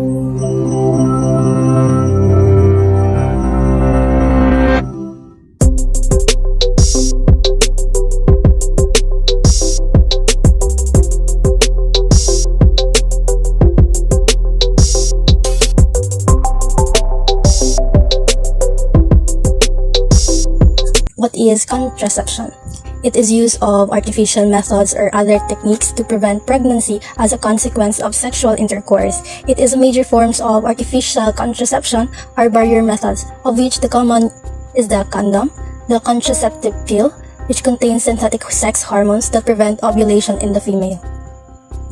What is contraception? It is use of artificial methods or other techniques to prevent pregnancy as a consequence of sexual intercourse. It is a major forms of artificial contraception or barrier methods, of which the common is the condom, the contraceptive pill, which contains synthetic sex hormones that prevent ovulation in the female.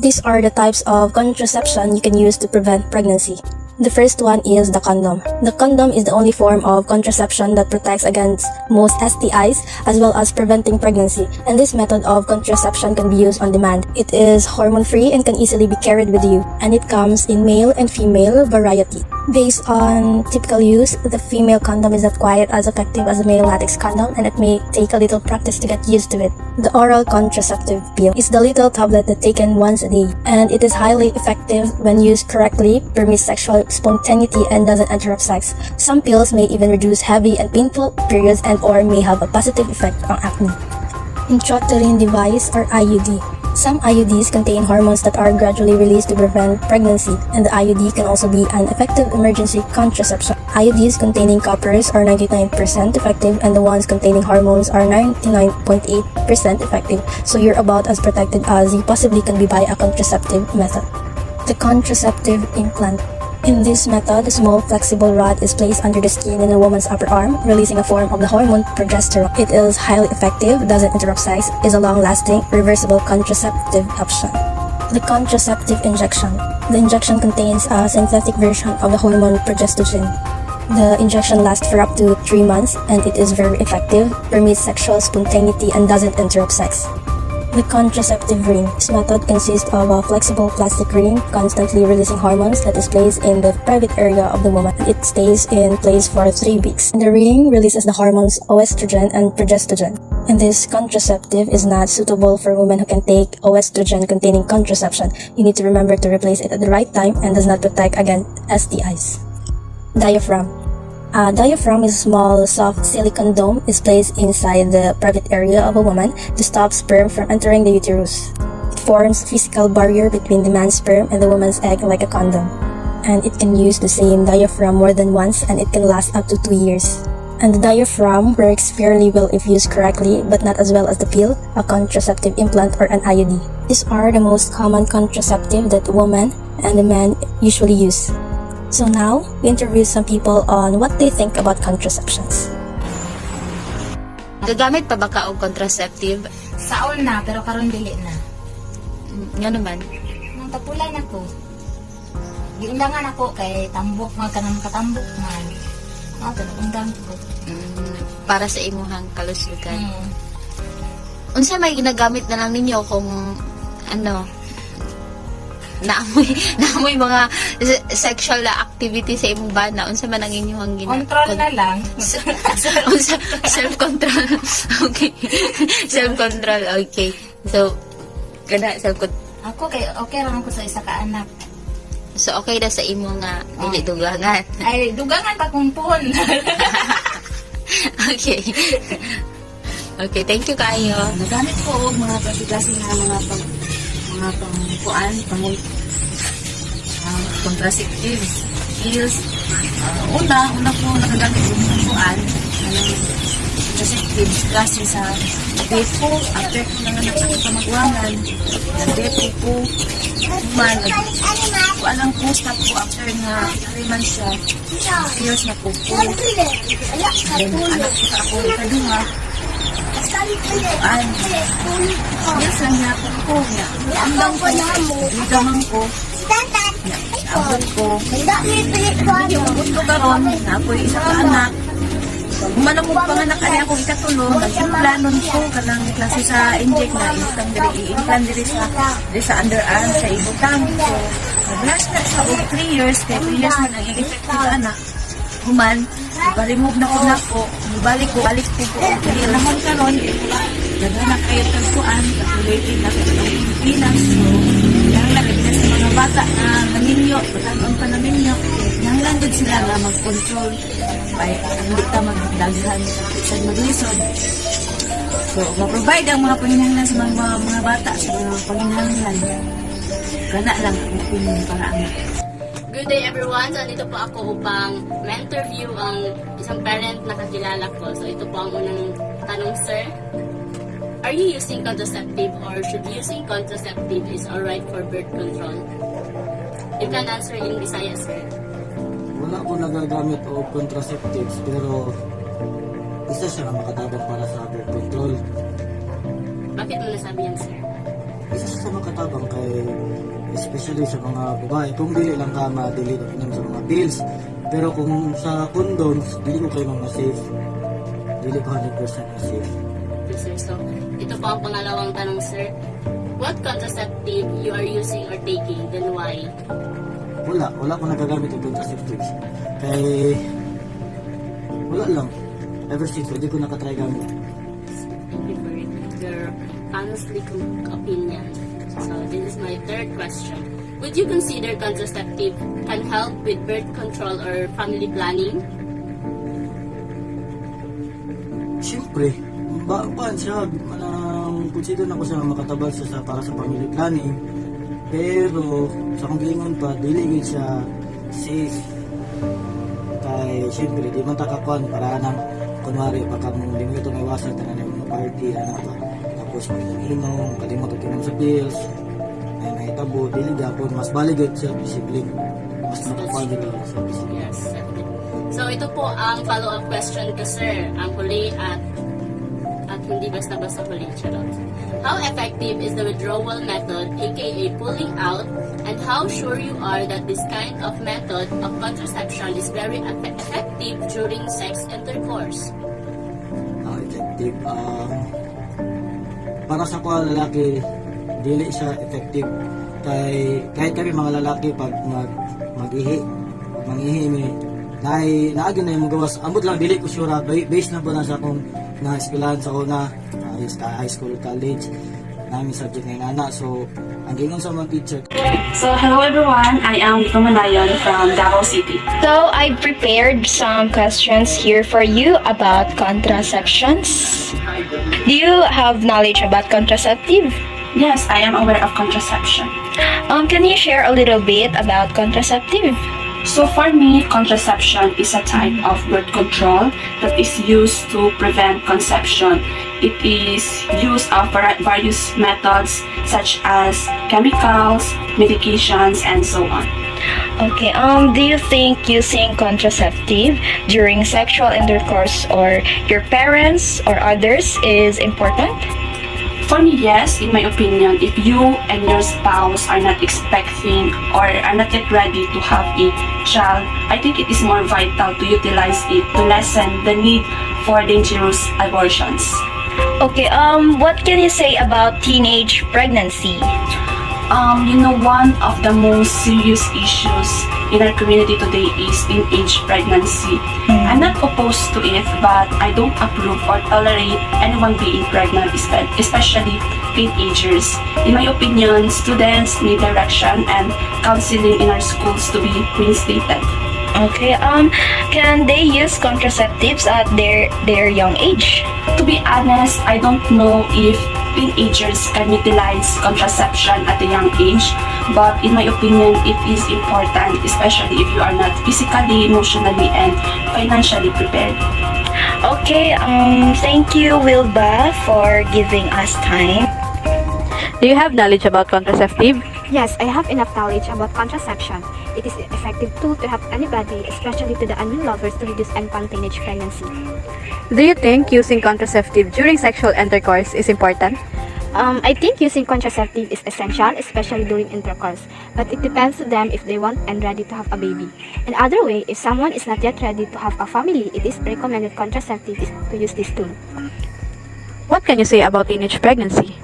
These are the types of contraception you can use to prevent pregnancy. The first one is the condom. The condom is the only form of contraception that protects against most STIs as well as preventing pregnancy, and this method of contraception can be used on demand. It is hormone-free and can easily be carried with you, and it comes in male and female variety. Based on typical use, the female condom is not quite as effective as the male latex condom, and it may take a little practice to get used to it. The oral contraceptive pill is the little tablet that taken once a day, and it is highly effective when used correctly, permits sexual spontaneity, and doesn't interrupt sex. Some pills may even reduce heavy and painful periods and or may have a positive effect on acne. Intrauterine device or IUD. Some IUDs contain hormones that are gradually released to prevent pregnancy, and the IUD can also be an effective emergency contraception. IUDs containing coppers are 99% effective, and the ones containing hormones are 99.8% effective, so you're about as protected as you possibly can be by a contraceptive method. The contraceptive implant. In this method, a small flexible rod is placed under the skin in a woman's upper arm, releasing a form of the hormone progesterone. It is highly effective, doesn't interrupt sex, is a long-lasting, reversible contraceptive option. The contraceptive injection. The injection contains a synthetic version of the hormone progesterone. The injection lasts for up to 3 months, and it is very effective, permits sexual spontaneity, and doesn't interrupt sex. The contraceptive ring. This method consists of a flexible plastic ring constantly releasing hormones that is placed in the private area of the woman. It stays in place for 3 weeks. And the ring releases the hormones estrogen and progesterone. And this contraceptive is not suitable for women who can take estrogen-containing contraception. You need to remember to replace it at the right time and does not protect against STIs. Diaphragm. A diaphragm is a small, soft silicone dome is placed inside the private area of a woman to stop sperm from entering the uterus. It forms a physical barrier between the man's sperm and the woman's egg like a condom. And it can use the same diaphragm more than once, and it can last up to 2 years. And the diaphragm works fairly well if used correctly, but not as well as the pill, a contraceptive implant, or an IUD. These are the most common contraceptive that women and the men usually use. So now, we interviewed some people on what they think about contraceptions. Gagamit pa ba ka og contraceptive? Saol na, pero karon dili na. Nga naman. Nang tapulan ako. Giundangan ako kay tambok mga kanang katambok man. Undang ko. Para sa imuhang kalusugan. Unsa may ginagamit na lang ninyo kung ano, naamoy mga sexual activity sa imong bana, unsa man ang inyong Control na lang. Self-control. Okay. Self-control, okay. So, kada self-control. Ako kay okay ra ko sa isa ka anak. So, okay na sa imo nga dili dugangan. Ay, dugangan pa kung pon. Okay. Okay, thank you kayo. Nagamit ko mga klase nga mga pangkuan, contraceptive pills. Una ko nakagamit yung pangkuan, contraceptive kasi sa date ko, after ko nanganak sa pamagwangan, nag-date ko, alam ko, stop ko after nga 3 months siya, years na po. Then, anak ko sa ako, ikaduha, yes lang niya ako niya. Andang ko ligaman ko. Abot ko. Yung gusto karon na ako isa ka anak. Humana ko panganak kaya ako ikatulong. Nagplanon ko kanang klase sa inject na i-implant diri sa underarm sa ibutang. So, nag-last na sa 3 years, kaya 3 years na naging effective anak. Human, ipa-remove na ko, balik ko po. Hindi naman karon, naghanap kayo tagpuan, related na kayo ng Pilipinas. So, lang lagi na sa mga bata na naninyo, patang pa pa namin niyo. Nanglandod sila nga mag-control. Ay, hindi ta magdaghan sa maglisod. So, ma-provide ang mga panginahanglan sa mga bata sa mga panginahanglan. Kana lang ang opinion para ang Good day everyone! So, dito po ako upang ma-interview ang isang parent na kakilala ko. So, ito po ang unang tanong, sir. Are you using contraceptive or should using contraceptive is alright for birth control? You can answer in Visayas, sir. Wala ko nagagamit o contraceptives pero isa siya na makatabang para sa birth control. Bakit mo nasabi yan, sir? Isa siya sa makatabang kay especially sa mga babae. Kung dili lang ka madili inom sa mga pills. Pero kung sa condoms, dili ko kayo mga safe. Dili ko 100% na safe. Yes, sir. So, ito po ang pangalawang tanong, sir. What contraceptive you are using or taking, then why? Wala ko nagagamit ng contraceptives. Kay wala lang. Ever since, hindi ko nakatry gamit. Thank you for your honestly opinion. So, this is my third question. Would you consider contraceptive can help with birth control or family planning? Siyempre, baan siya, consider na ko siya makatabal siya para sa family planning. Pero, sa kong gilingon pa, diligid siya safe. Kaya, siyempre, di man takakuan para nang, kunwari, pagka mong limito na iwasan, na mga party, pa. Tapos, mag-inom, kalimot at inom sa pills, ay nahitabo, diliga po, mas baligid siya, discipline. Mas nakakuan dito sa discipline. Yes. So, ito po ang follow-up question ko, sir. Ang huli at hindi basta-basta huli. Charot. How effective is the withdrawal method, aka pulling out, and how sure you are that this kind of method of contraception is very effective during sex intercourse? Effective. Para sa kuha lalaki, dili siya effective. Kahit kami mga lalaki, pag mag-ihi mi, naagin na yung magawas. Ambot lang, dili ko sure, based na po na sa akong na-eskwelahan sa una, high school, college, namin subject na inana. So, ang gingon sa mga teacher. So, hello everyone. I am Kumanayon from Davao City. So, I prepared some questions here for you about contraceptions. Do you have knowledge about contraceptive? Yes, I am aware of contraception. Can you share a little bit about contraceptive? So for me, contraception is a type of birth control that is used to prevent conception. It is used of various methods such as chemicals, medications, and so on. Okay, do you think using contraceptive during sexual intercourse or your parents or others is important? For me, yes, in my opinion, if you and your spouse are not expecting or are not yet ready to have a child, I think it is more vital to utilize it to lessen the need for dangerous abortions. Okay, what can you say about teenage pregnancy? One of the most serious issues in our community today is teenage pregnancy. I'm not opposed to it, but I don't approve or tolerate anyone being pregnant, especially teenagers. In my opinion, students need direction and counseling in our schools to be reinstated. Okay, can they use contraceptives at their young age? To be honest, I don't know if teenagers can utilize contraception at a young age, but in my opinion, it is important, especially if you are not physically, emotionally, and financially prepared. Okay, thank you, Wilba, for giving us time. Do you have knowledge about contraceptive? Yes, I have enough knowledge about contraception. It is an effective tool to help anybody, especially to the unwilling lovers, to reduce infant teenage pregnancy. Do you think using contraceptive during sexual intercourse is important? I think using contraceptive is essential, especially during intercourse, but it depends on them if they want and ready to have a baby. In other way, if someone is not yet ready to have a family, it is recommended contraceptive is to use this tool. What can you say about teenage pregnancy?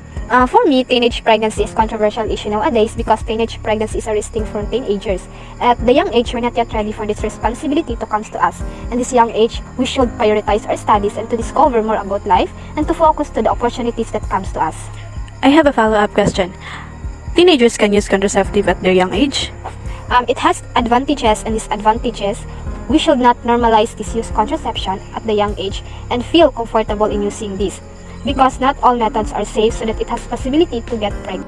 For me, teenage pregnancy is a controversial issue nowadays because teenage pregnancy is a risk thing for teenagers. At the young age, we're not yet ready for this responsibility to come to us. In this young age, we should prioritize our studies and to discover more about life and to focus to the opportunities that comes to us. I have a follow-up question. Teenagers can use contraceptive at their young age? It has advantages and disadvantages. We should not normalize disuse contraception at the young age and feel comfortable in using this because not all methods are safe so that it has possibility to get pregnant.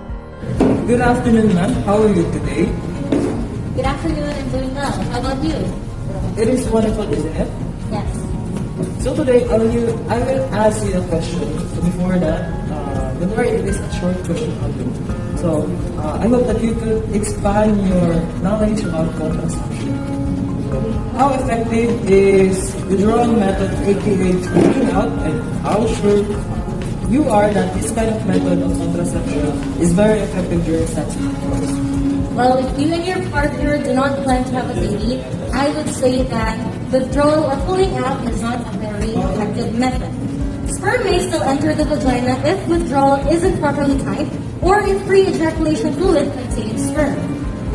Good afternoon, ma'am. How are you today? Good afternoon, I'm doing well. How about you? It is wonderful, isn't it? Yes. So today, I will ask you a question. So before that, don't worry, it is a short question only. So I hope that you could expand your knowledge about contraception. So, how effective is withdrawal method, aka taking out, and how sure you are that this kind of method of contraception is very effective during sex intercourse? Well, if you and your partner do not plan to have a baby, I would say that withdrawal or pulling out is not a very effective method. Sperm may still enter the vagina if withdrawal isn't properly timed or if pre-ejaculation fluid contains sperm.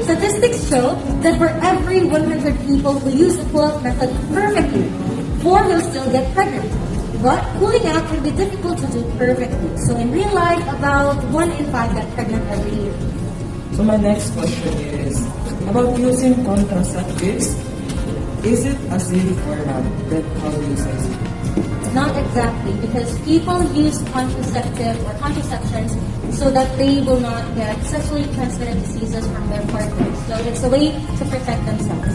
Statistics show that for every 100 people who use the pull-out method perfectly, 4 will still get pregnant. But pulling out can be difficult to do perfectly. So in real life, about 1 in 5 get pregnant every year. So my next question is about using contraceptives. Is it a safe or not? That how do you say so? Not exactly, because people use contraceptive or contraceptions so that they will not get sexually transmitted diseases from their partners. So it's a way to protect themselves.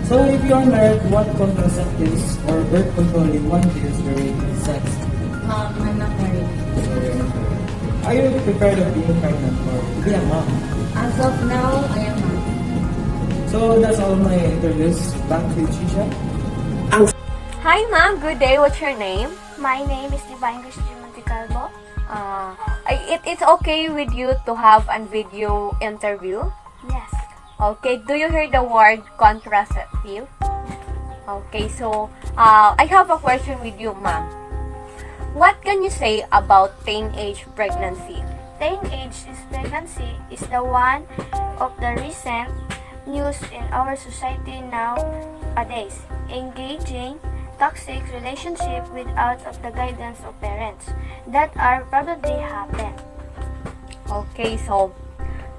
So if you are married, what contraceptives or birth control you want to use during sex? I'm not married. Are you prepared of being pregnant or to be a mom? As of now, I am not. So that's all my interviews. Back to Chicha. Hi ma'am, good day. What's your name? My name is Divine Cristi Monticalvo. It's okay with you to have a video interview? Yes. Okay, do you hear the word contraceptive? Okay, so I have a question with you, ma'am. What can you say about teenage pregnancy? Teenage pregnancy is the one of the recent news in our society nowadays, engaging toxic relationship without of the guidance of parents that are probably happen. Okay, so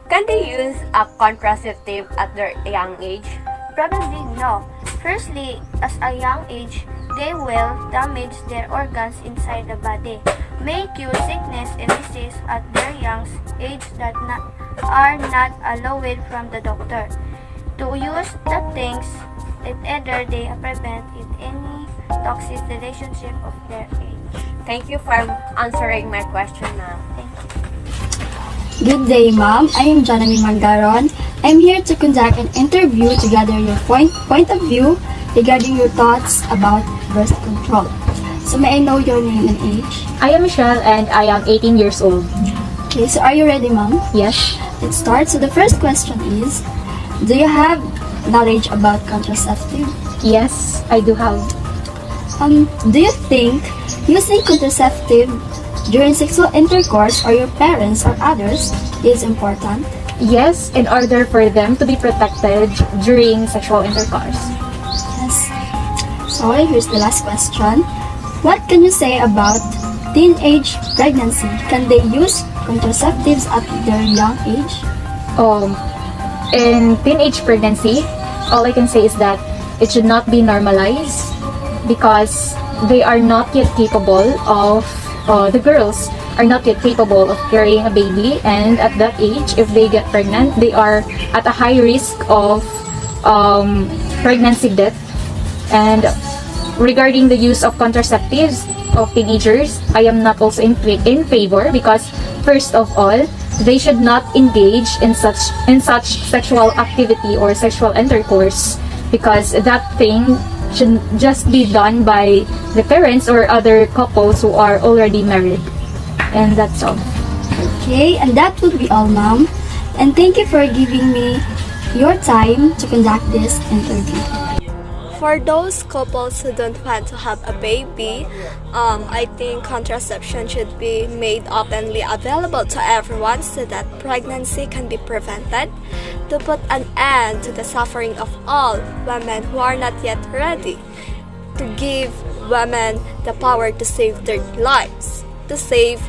can they use a contraceptive at their young age? Probably no. Firstly, as a young age, they will damage their organs inside the body, make you sickness and disease at their young age that are not allowed from the doctor. To use the things, it either they prevent it any toxic relationship of their age. Thank you for answering my question, ma'am. Thank you. Good day, ma'am. I am Janami Mangaron. I'm here to conduct an interview to gather your point of view regarding your thoughts about birth control. So may I know your name and age? I am Michelle and I am 18 years old. Okay, so are you ready, ma'am? Yes. Let's start. So the first question is, do you have knowledge about contraceptive? Yes, I do have. Do you think using contraceptive during sexual intercourse or your parents or others is important? Yes, in order for them to be protected during sexual intercourse. Yes. So here's the last question. What can you say about teenage pregnancy? Can they use contraceptives at their young age? In teenage pregnancy, all I can say is that it should not be normalized because they are not yet capable of, the girls are not yet capable of carrying a baby, and at that age, if they get pregnant, they are at a high risk of pregnancy death. And regarding the use of contraceptives of teenagers, I am not also in favor because first of all, they should not engage in such sexual activity or sexual intercourse because that thing should just be done by the parents or other couples who are already married. And that's all. Okay, and that would be all, ma'am. And thank you for giving me your time to conduct this interview. For those couples who don't want to have a baby, I think contraception should be made openly available to everyone so that pregnancy can be prevented, to put an end to the suffering of all women who are not yet ready, to give women the power to save their lives, to save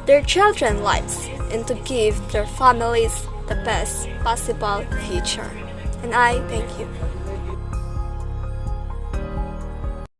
their children's lives, and to give their families the best possible future. And I thank you.